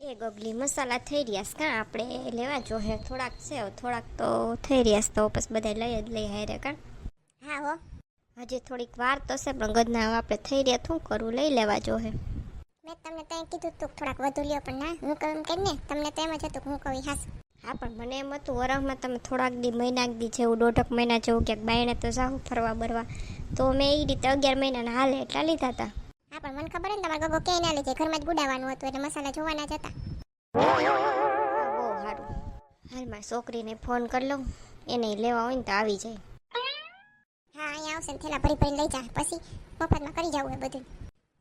એ ગગલી મસાલા થઈ રહ્યા છે કાં આપણે લેવા જોઈએ થોડાક છે થોડાક તો થઈ રહ્યા છે તો પછી બધા લઈ જ લઈ હારે કાં હા હો. હજી થોડીક વાર તો છે પણ ગદના આપણે થઈ રહ્યા શું કરવું લઈ લેવા જોઈએ. મેં તમને ત્યાં કીધું તું થોડાક વધુ લ્યો પણ ના હું કહું એમ ને તમને તેમ જ હતું હું કહું હાસ. હા પણ મને એમ હતું વરસમાં તમે થોડાક દી મહિના દી જેવું દોઢક મહિના જેવું ક્યાંક બાયણે તો જાઉં ફરવા બરવા તો મેં એ રીતે 11 મહિનાના હાલે એટલા લીધા હતા. હા પણ મને ખબર ને તમારા ગગો ક્યાંય ના લઈ જાય ઘરમાં જ ગુડાવાનું હતું એટલે મસાલા જોવાના જ હતા. બહુ સારું હાલ મારી છોકરીને ફોન કરી લઉં એને લેવા હોય ને તો આવી જાય. હા અહીંયા આવશે ને થેલા ભરી ભરી લઈ જા પછી મફતમાં કરી જવું એ બધું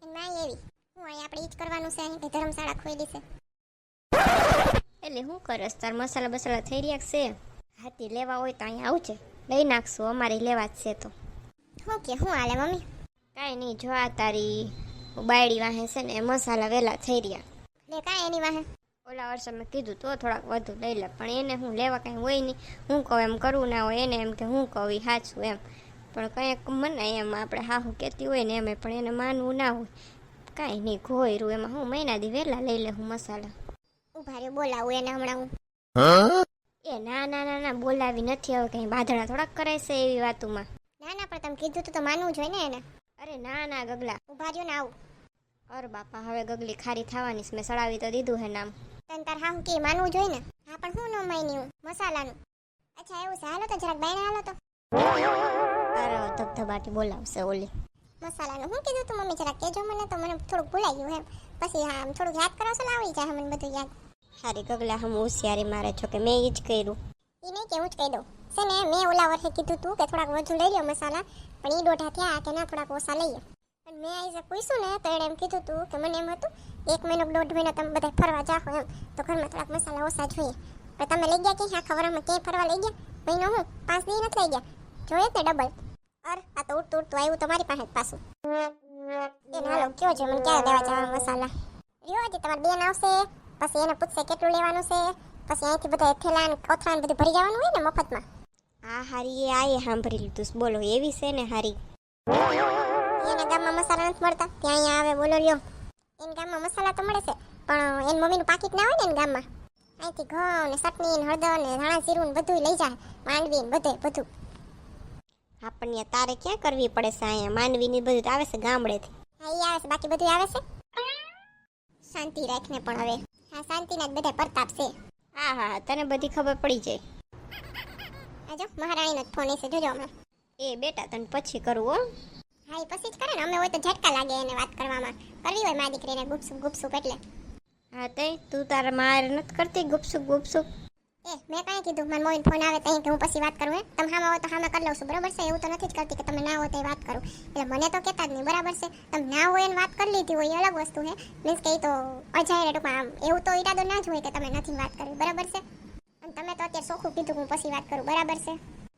એની માં એવી હું અહીંયા આપણે ઈ જ કરવાનું છે અહીં ધર્મશાળા ખોલી છે. એટલે શું કરસ તાર મસાલા બસાલા થઈ રહ્યા છે હાથી લેવા હોય તો અહીંયા આવજે લઈ નાખશું અમારે લેવા જ છે તો. શું કે શું હાલે મમ્મી? કાંઈ નહીં જો આ તારી બાયડી વાહે છે ને મસાલા વહેલા થઈ રહ્યા. લે કાંઈ એની વાહે ઓલા વર્ષે મેં કીધું તો થોડાક વધુ લઈ લે પણ એને હું લેવા કાંઈ હોય નહીં હું કહું એમ કરવું ના હોય એને એમ કે હું કહું એ સાચું એમ પણ કંઈક મનાય એમ આપણે હાહુ કહેતી હોય ને એમ પણ એને માનવું ના હોય કાંઈ નહીં ઘોયરું એમાં હું મહિના દી વહેલા લઈ લે હું મસાલા. ઉભા રહ્યો બોલાવું એને હમણાં હું. એ ના ના ના ના બોલાવી નથી હવે કંઈ બાધડા થોડાક કરાય છે એવી વાતોમાં. ના ના પણ તમે કીધું તો માનવું જોઈએ ને એને. અરે ના ના ગગલા ઉભા રહ્યો ને આવું. અરે બાપા હવે ગગલી ખારી થવાની છે મેં સડાવી તો દીધું હે નામ. તને તાર હા કે માનવું જોઈએ ને. હા પણ હું ન માની હું મસાલાનું. અચ્છા એવું છે હાલો તો જરાક બાયણે હાલો તો. તારો ધબધબાટી બોલાવશે ઓલી. મસાલાનું હું કીધું તું મમ્મી જરાક કહેજો મને તો મને થોડુંક ભૂલાઈ ગયું એમ પછી હા આમ થોડુંક યાદ કરાવશો ને આવી જાય મને બધું યાદ. હારી ગગલા હમ હોશિયારી મારે છો કે મેં એ જ કર્યું. એ નહીં કેવું જ કહી દઉં છે ને મેં ઓલા વર્ષે કીધું તું કે થોડાક વધુ લઈ લો મસાલા પણ એ દોઢા થયા કે ના થોડાક ઓછા લઈએ અને મેં આઈઝે પૂછ્યું ને તો એણે એમ કીધું તું કે મને એમ હતું 1 મહિનો 1.5 મહિનો તમે બધા ફરવા જાઓ એમ તો ઘરમાં થોડાક મસાલા ઓછા જોઈએ પણ તમે લઈ ગયા ક્યાંય આખા વરામાં ક્યાંય ફરવા લઈ ગયા મહિનો હું 5 દી નથી લઈ ગયા જોઈએ તે ડબલ અર આ તો ઉડતું ઉડતું આવ્યું તમારી પાસે જ પાછું એને હાલો કયો છે મને ક્યારે લેવા જવા મસાલા રહ્યો હજી તમારે બેન આવશે પછી એને પૂછશે કેટલું લેવાનું છે પછી અહીંથી બધા થેલા ને કોથળા ને બધું ભરી જવાનું હોય ને મફતમાં. હા હારી એ આયે સાંભળી લીધું બોલો એવી છે ને હારી. એના ગામમાં મસાલા નથી મળતા ત્યાં અહીંયા આવે બોલો લ્યો એના ગામમાં મસાલા તો મળે છે પણ એની મમ્મીનું પાકીટ ના હોય ને એના ગામમાં અહીંથી ઘઉં ને ચટણી ને હળદર ને ધાણા જીરું ને બધું લઈ જાય માંડવી ને બધું. આપણને તારે ક્યાં કરવી પડે છે અહીંયા માનવીની બધું તો આવે છે ગામડેથી. હા એ આવે છે બાકી બધું આવે છે શાંતિ રાખને પણ હવે હા શાંતિના જ બધા પ્રતાપ છે. હા હા તને બધી ખબર પડી જાય. આજો મહારાણીનો જ ફોન છે જોજો હમણાં. એ બેટા તને પછી કરું હો. હા એ પછી જ કરે ને અમે હોય તો ઝટકા લાગે એને વાત કરવામાં કરવી હોય મારી દીકરીને ગુપસુપ એટલે. હા તે તું તારા મારે નથી કરતી ગુપસુપ. મેં કાંઈ કીધું મારા મોઈન ફોન આવે ત્યાં કે હું પછી વાત કરું હે તમે હામાં હોય તો હામાં કરી લઉં છું બરાબર છે એવું તો નથી જ કરતી કે તમે ના હોય તો વાત કરું એટલે મને તો કહેતા જ નહીં બરાબર છે તમે ના હોય એને વાત કરી લીધી હોય એ અલગ વસ્તુ હે મીન્સ કે એ તો અજાય ટૂંકમાં આમ એવું તો ઈરાદો ના જ હોય કે તમે નથી વાત કરવી બરાબર છે અને તમે તો અત્યારે ચોખ્ખું કીધું હું પછી વાત કરું બરાબર છે.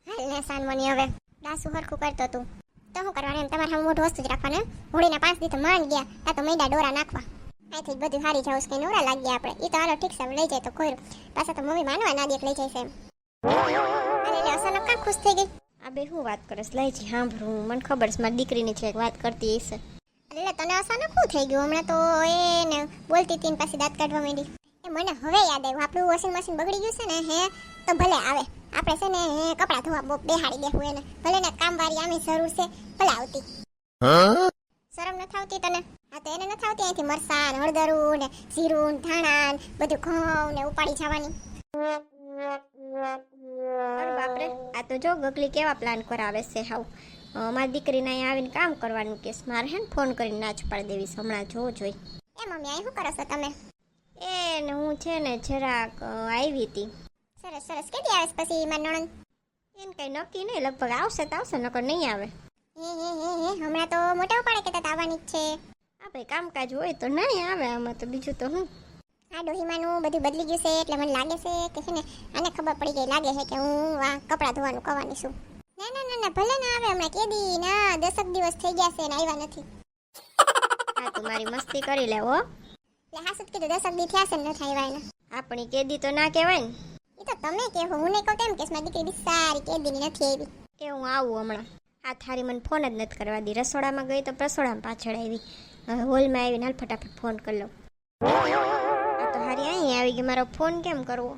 હાલ ને સાનમની હવે ડાસુ હરખું કરતો તું તો શું કરવાનું એમ તમારે મોટું વસ્તુ જ રાખવાનું હોળીના 5 દી તો માંડ ગયા આ તો મૈડા ડોરા નાખવા અહીંથી જ બધું હારી જાવ કે નવરા લાગી આપણે એ તો હાલો ઠીક છે લઈ જાય તો કોઈ પાછા તો મમ્મી માનવા ના દેખ લઈ જાય છે એમ. અરે એટલે અચાનક કાં ખુશ થઈ ગઈ આ બે શું વાત કરે લઈ જી સાંભળું મને ખબર છે મારી દીકરીની છે વાત કરતી હશે. એટલે તને અચાનક શું થઈ ગયું હમણાં તો એને બોલતી હતી ને પાછી દાંત કાઢવા માંડી એ મને હવે યાદ આવ્યું આપણું વોશિંગ મશીન બગડી ગયું છે ને હે તો ભલે આવે આપણે છે ને કપડાં ધોવા બેહાડી દેવું એને ભલે ને કામવાળી આમી જરૂર છે ભલે આવતી શરમ નથી આવતી તને? હા તો એને નથી આવતી અહીંથી મરસાં ને હળદરું ને જીરું ને ધાણા ને બધું ઘઉં ને ઉપાડી જવાની. અરે બાપરે આ તો જો ગગલી કેવા પ્લાન કરાવે છે હાવ મારી દીકરીને અહીંયા આવીને કામ કરવાનું કેસ મારે હે ને ફોન કરીને ના જ પાડી દેવી હમણાં જો જોઈ. એ મમ્મી અહીં શું કરો છો તમે? એ ને હું છે ને જરાક આવી હતી. સરસ સરસ કેદી આવે પછી મારી નણંદ? એને કઈ નક્કી નહીં લગભગ આવશે તો આવશે નકર નહીં આવે. હે હમણાં તો મોટા ઉપાડે કે આવવાની જ છે. હા ભાઈ કામકાજ હોય તો નહીં આવે આમાં તો બીજું તો હું. આ ડોહીમાનું બધું બદલી ગયું છે એટલે મને લાગે છે કે છે ને આને ખબર પડી ગઈ લાગે છે કે હું આ કપડાં ધોવાનું કવાની છું. ના ના ના ના ભલે ના આવે હમણાં કેદી ના 10 દિવસ થઈ ગયા છે ને આવ્યા નથી. હા તું મારી મસ્તી કરી લે હો. એટલે હાસું જ કીધું 10 દી થયા છે ને નથી આવ્યા એને. આપણી કેદી તો ના કહેવાય ને. એ તો તમે કહો હું નહીં કહું તેમ કે મારી દીકરી બી સારી કેદીની નથી આવી. કે હું આવું હમણાં આ થારી મને ફોન જ નથી કરવા દી રસોડામાં ગઈ તો રસોડામાં પાછળ આવી હોલમાં આવીને હાલ ફટાફટ ફોન કરી લઉં. આ તો હારી આવી ગઈ, મારો ફોન કેમ કરવો?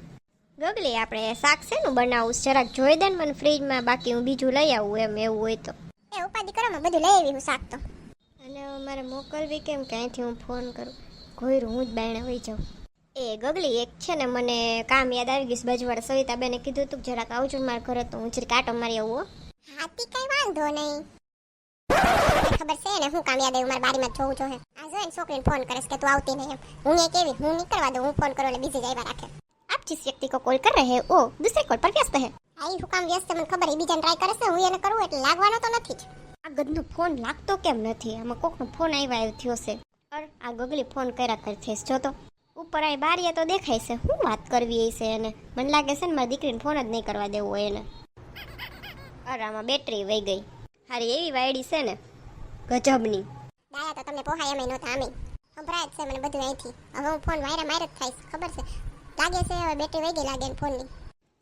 ગગલી, આપણે શાક શેનું બનાવું છે? જરાક જોઈ દે ને મને ફ્રીજમાં, બાકી હું બીજું લઈ આવું એમ એવું હોય તો. એ ઉપાધિ કરો માં બધું લઈ આવી હું શાક તો. અને મારે મોકલવી કેમ કે અહીંથી હું ફોન કરું? ઘોયરું હું જ બાયણે હોઈ જાઉં. એ ગગલી, એક છે ને મને કામ યાદ આવી ગયું. બાજુવાળા સવિતાબેને કીધું હતું કે જરાક આવજો મારા ઘરે, તો હું જરીક આટો મારી આવું. હાથી કઈ વાંધો નહીં. ખબર છે ને હું કામ યાદ આવ્યું, મારા બારીમાં જોવું જો હે. આ જોઈને છોકરીને ફોન કરીશ કે તું આવતી નહીં એમ. હું એ કેવી હું નહીં કરવા દઉં, હું ફોન કરું એટલે બીજી જ આવ્યા રાખે. आप जिस व्यक्ति को कॉल कर रहे हैं वो दूसरे कॉल पर व्यस्त है. આ હું કામ વ્યસ્ત છે મને ખબર, એ બીજાને ટ્રાય કરે છે, હું એને કરું એટલે લાગવાનો તો નથી જ. આ ગદનો ફોન લાગતો કેમ નથી? આમાં કોકનો ફોન આવ્યો થયો છે. અર આ ગગલી ફોન કર્યા કરતી છે. જો તો ઉપર આ બારીએ તો દેખાય છે. હું વાત કરવી છે એને? મને લાગે છે ને મારી દીકરીને ફોન જ નહીં કરવા દેવો હોય એને. અરે આમાં બેટરી વહી ગઈ. હારી એવી વાયડી છે ને ગજબની. દાયા તો તમને પોહાય એમ નહોતા આમે. સંભળાય જ છે મને બધું અહીંથી. હવે હું ફોન મારે જ થાય છે, ખબર છે. લાગે છે હવે બેટરી વહી ગઈ લાગે ને ફોનની.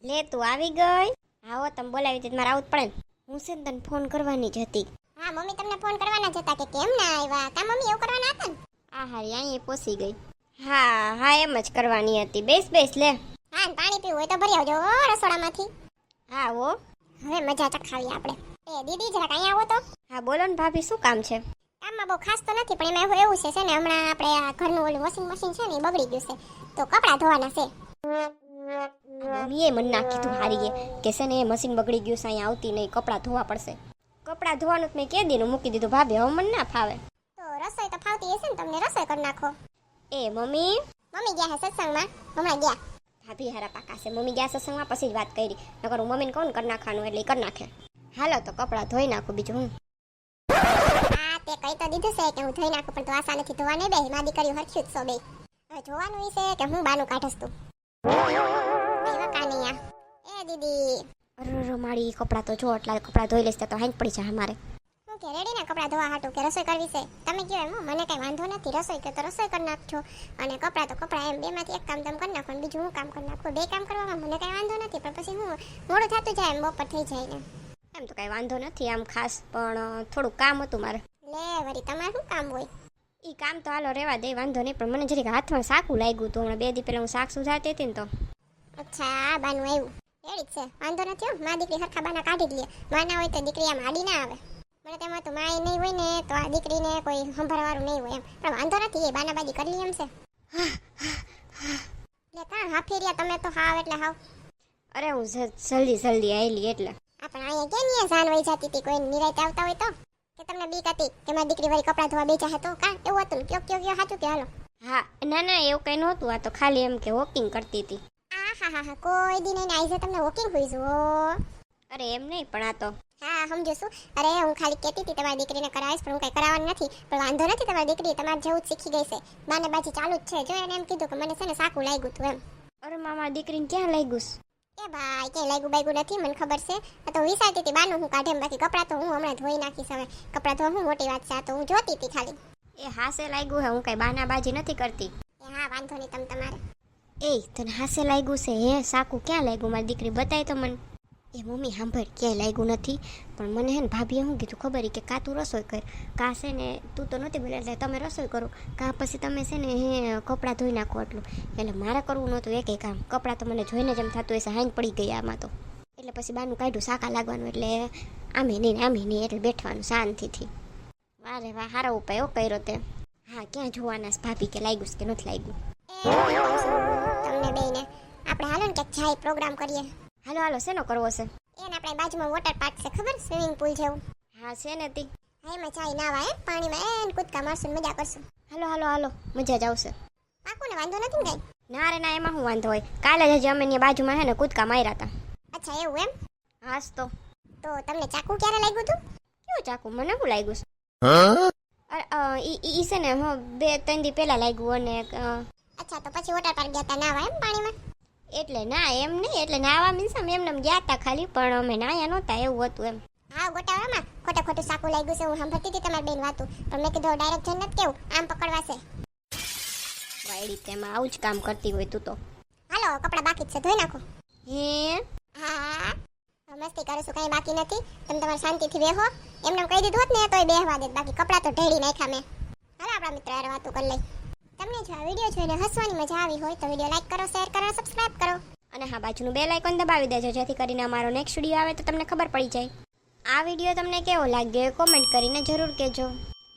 લે તું આવી ગઈ. આવો તમે બોલાવી હતી મારે આવું જ પડે ને. હું છે ને તને ફોન કરવાની જ હતી. હા મમ્મી તમને ફોન કરવાના જ હતા કે કેમ ના આવ્યા? કા મમ્મી એવું કરવાના હતા ને? આ હારી અહીંયા પહોંચી ગઈ. હા હા એમ જ કરવાની હતી. બેસ બેસ લે. હા ને પાણી પીવું હોય તો ભરી આવજો રસોડામાંથી. હા હો. હવે મજા ચખાવી આપણે. એ દીદી જરાક અહીંયા આવો તો. હા બોલો ને ભાભી, શું કામ છે? કામમાં બહુ ખાસ તો નથી, પણ એમાં એવું છે ને હમણાં આપણે આ ઘરનું ઓલું વોશિંગ મશીન છે ને એ બગડી ગયું છે, તો કપડાં ધોવાના છે. મમ્મીએ મને ના કીધું હારીએ કે છે ને એ મશીન બગડી ગયું છે, અહીંયા આવતી નહીં, કપડાં ધોવા પડશે. કપડાં ધોવાનું મેં કે દીનું મૂકી દીધું ભાભી, હવે મને ના ફાવે. તો રસોઈ તો ફાવતી હશે ને તમને, રસોઈ કરી નાખો. એ મમ્મી ગયા હે સત્સંગમાં, હમણાં ગયા. ભાભી હારા પાકા છે. મમ્મી ગયા સત્સંગમાં પછી જ વાત કરી. નકર હું મમ્મીને કહું કરી નાખવાનું એટલે કરી નાખે. હાલો તો કપડાં ધોઈ નાખું બીજું હું. હા તે કઈ તો દીધું છે કે હું ધોઈ નાખું, પણ તો આશા નથી ધોવા નહીં બે. મારી દીકરીઓ હરખ્યું જ સો બે. હવે જોવાનું ઈ છે કે હું બાનું કાઢસ તું. એવા કાનિયા. એ દીદી. અરે મારી કપડાં તો જો એટલા કપડાં ધોઈ લઈશ તો હાંજ પડી જાય મારે. હું કે રેડી ને કપડાં ધોવા હાટું કે રસોઈ કરવી છે? તમે કહો એમ મને કઈ વાંધો નથી, રસોઈ કે તો રસોઈ કરી નાખજો, અને કપડાં તો કપડાં એમ બેમાંથી એક કામ તમે કરી નાખો અને બીજું હું કામ કરી નાખું. બે કામ કરવામાં મને કઈ વાંધો નથી, પણ પછી હું મોડું થતું જાય એમ બપોર થઈ જાય ને. એમ તો કઈ વાંધો નથી આમ ખાસ, પણ થોડું કામ હતું મારે. લે વળી તમારે શું કામ હોય? ઈ કામ તો હાલો રહેવા દે, વાંધો નહીં, પણ મને જરીક હાથમાં સાકું લાગ્યું હતું હમણાં 2 દી પહેલા હું શાક સુધારતી હતી ને તો. અચ્છા આ બાનું આવ્યું રેડી જ છે, વાંધો નથી. હો માં દીકરી હરખા બાના કાઢી જ લે. માં ના હોય તો દીકરી આમ આડી ના આવે. મને તેમાં તો માય નહીં હોય ને તો આ દીકરીને કોઈ સંભાળવાળું નહીં હોય એમ, પણ વાંધો નથી, એ બાના બાજી કરી લે એમ છે. લે કાં હાફી રહ્યા તમે તો હાવ એટલે હાવ. અરે હું જલ્દી આવેલી એટલે. આપણે અહીંયા કેમ ને જાન વહી જતી હતી કોઈ નિરાયતે આવતા હોય તો, કે તમને બીક હતી કે મારી દીકરી વળી કપડાં ધોવા બેચા હે તો કાં એવું હતું? કયો સાચું કે હાલો. હા ના એવું કઈ નહોતું, આ તો ખાલી એમ કે વોકિંગ કરતી હતી. હા કોઈ દી નહીં આવી છે તમને વોકિંગ હોઈ જુઓ. અરે એમ નહીં, પણ આ તો હા સમજો છું. અરે હું ખાલી કહેતી હતી તમારી દીકરીને કરાવીશ, પણ હું કઈ કરાવવાની નથી. પણ વાંધો નથી, તમારી દીકરી તમારે જેવું જ શીખી ગઈ છે. બાને બાજી ચાલુ જ છે. જો એને એમ કીધું કે મને છે ને સાકું લાગ્યું હતું એમ. અરે મામા દીકરીને ક્યાં લાગ્યું? એ ભાઈ ક્યાંય લાગ્યું બાગ્યું નથી, મને ખબર છે. આ તો વિચારતી હતી બાનું હું કાઢેમ, બાકી કપડાં તો હું હમણાં ધોઈ નાખીશ. હવે કપડાં ધોવા હું મોટી વાત છે, આ તો હું જોતી હતી ખાલી. એ હાસે લાગ્યું હે, હું કઈ બાના બાજી નથી કરતી. એ હા વાંધો નહીં તમારે. એ તને હાસે લાગ્યું છે હે? સાકું ક્યાં લાગ્યું મારી દીકરી, બતાય તો મને. એ મમ્મી સાંભળ, ક્યાંય લાગ્યું નથી, પણ મને હે ને ભાભીએ શું કીધું ખબર કે કાં તું રસોઈ કર, કાં છે ને તું તો નહોતી બોલે એટલે તમે રસોઈ કરો, કાં પછી તમે છે ને હે કપડાં ધોઈ નાખો એટલું. એટલે મારે કરવું નહોતું એકે કામ. કપડાં તો મને જોઈને જ એમ થતું હશે હાંજ પડી ગઈ આમાં તો. એટલે પછી બાનું કાઢ્યું સાકા લાગવાનું, એટલે આમે નહીં એટલે બેઠવાનું શાંતિથી. વારે વાહ સારો ઉપાય કર્યો તે. હા ક્યાં જોવાના ભાભી કે લાગ્યું કે નથી લાગ્યું. તમને બેને આપણે હાલો ને ક્યાંક જાય પ્રોગ્રામ કરીએ. હાલો શેનો કરવો છે? એને આપણે બાજુમાં વોટર પાર્ક છે ખબર, સ્વિમિંગ પૂલ જેવું. હા છે ને તી. હા એમાં ચાઈ નાવા હે પાણીમાં એન કૂદકા મારશું મજા કરશું. હાલો મજા જ આવશે. પાકું ને વાંધો નથી ને કઈ? ના રે ના, એમાં શું વાંધો હોય. કાલે જ હજી અમે ત્યાં બાજુમાં હે ને કૂદકા માર્યા હતા. અચ્છા એવું એમ? હાસ તો તમને ચાકુ ક્યારે લાગ્યું હતું? કેવું ચાકુ? મને શું લાગ્યું છે? અરે ઈ છે ને 2-3 દી પહેલા લાગ્યું. અને અચ્છા તો પછી વોટર પાર્ક ગયા હતા નાવા એમ પાણીમાં? એટલે ના એમ નહીં, એટલે નાવા મીન્સ એમને ગયા હતા ખાલી, પણ અમે નાયા નહોતા એવું હતું એમ. હા ગોટાળામાં ખોટું સાકું લાગ્યું છે. હું સાંભળતી હતી તમારી બેન વાતું, પણ મેં કીધું ડાયરેક્ટ જઈને નથી કેવું, આમ પકડવાશે. વાયડી તેમાં આવું જ કામ કરતી હોય તું તો. હાલો કપડાં બાકી જ છે, ધોઈ નાખો. હે હા મસ્તી કરીશું, કઈ બાકી નથી. તમે તમારે શાંતિથી બેહો. એમને કહી દીધું હોત ને તોય બેહવા દે, બાકી કપડાં તો ઢેડી નાખ્યા મેં. હાલો આપણા મિત્ર યાર વાતું કરી લઈ. તમને જો આ વિડીયો જોઈને હસવાની મજા આવી હોય તો વિડીયો લાઈક કરો, શેર કરો, સબસ્ક્રાઇબ કરો. અને હા, બાજુનું બેલ આઇકોન દબાવી દેજો, જેથી કરીને અમારો નેક્સ્ટ વિડીયો આવે તો તમને ખબર પડી જાય. આ વિડીયો તમને કેવો લાગ્યો એ કોમેન્ટ કરીને જરૂર કહેજો.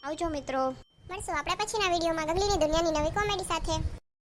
આવજો મિત્રો. મળશું આપણે પછીના વિડીયોમાં ગગલીની દુનિયાની નવી કોમેડી સાથે.